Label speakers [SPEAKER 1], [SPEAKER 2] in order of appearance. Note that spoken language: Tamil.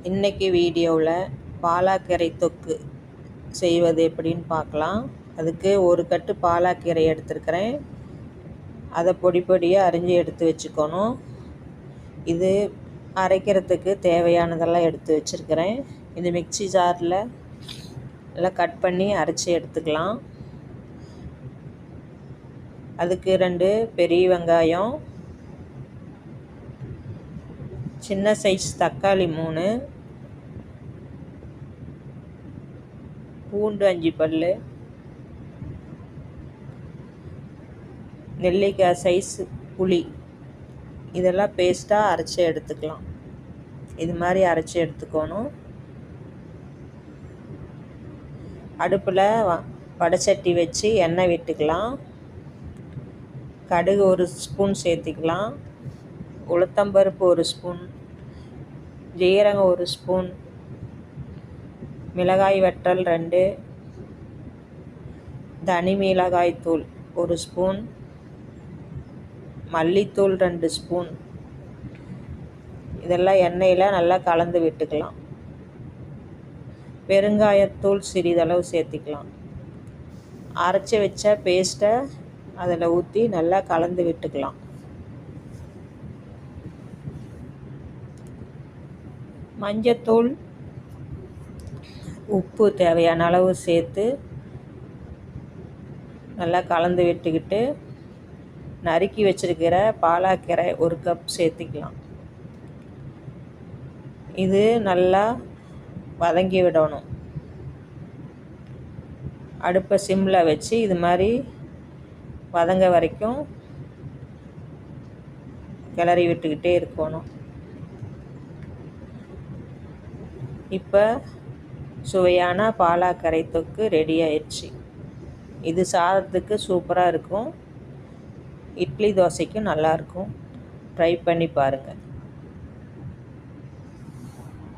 [SPEAKER 1] இன்றைக்கி வீடியோவில் பாலாக்கீரை தொக்கு செய்வது எப்படின்னு பார்க்கலாம். அதுக்கு ஒரு கட்டு பாலாக்கீரை எடுத்துருக்கிறேன். அதை பொடி பொடியாக அரிஞ்சு எடுத்து வச்சுக்கணும். இது அரைக்கிறதுக்கு தேவையானதெல்லாம் எடுத்து வச்சுருக்கிறேன். இது மிக்ஸி ஜாரில் எல்லாம் கட் பண்ணி அரைச்சி எடுத்துக்கலாம். அதுக்கு 2 பெரிய வெங்காயம், சின்ன சைஸ் தக்காளி 3, பூண்டு 5 பல், நெல்லிக்காய் சைஸ் புளி, இதெல்லாம் பேஸ்ட்டாக அரைச்சி எடுத்துக்கலாம். இது மாதிரி அரைச்சி எடுத்துக்கணும். அடுப்பில் வடைச்சட்டி வச்சு எண்ணெய் விட்டுக்கலாம். கடுகு 1 ஸ்பூன் சேர்த்துக்கலாம். உளுத்தம்பருப்பு 1 ஸ்பூன், ஜீரகம் 1 ஸ்பூன், மிளகாய் வற்றல் 2, தனி மிளகாய் தூள் 1 ஸ்பூன், மல்லித்தூள் 2 ஸ்பூன். இதெல்லாம் எண்ணெயில் நல்லா கலந்து விட்டுக்கலாம். பெருங்காயத்தூள் சிறிதளவு சேர்த்துக்கலாம். அரைச்சி வச்ச பேஸ்ட்டை அதில் ஊற்றி நல்லா கலந்து விட்டுக்கலாம். மஞ்சத்தூள், உப்பு தேவையான அளவு சேர்த்து நல்லா கலந்து விட்டுக்கிட்டு நறுக்கி வச்சுருக்கிற பாலாக்கீரை 1 கப் சேர்த்துக்கலாம். இது நல்லா வதங்கி விடணும். அடுப்பை சிம்மில் வச்சு இது மாதிரி வதங்க வரைக்கும் கிளறி விட்டுக்கிட்டே இருக்கணும். இப்போ சுவையான பாலாக்கீரை தொக்கு ரெடி ஆயிடுச்சு. இது சாதத்துக்கு சூப்பராக இருக்கும். இட்லி தோசைக்கும் நல்லாயிருக்கும். ட்ரை பண்ணி பாருங்கள்.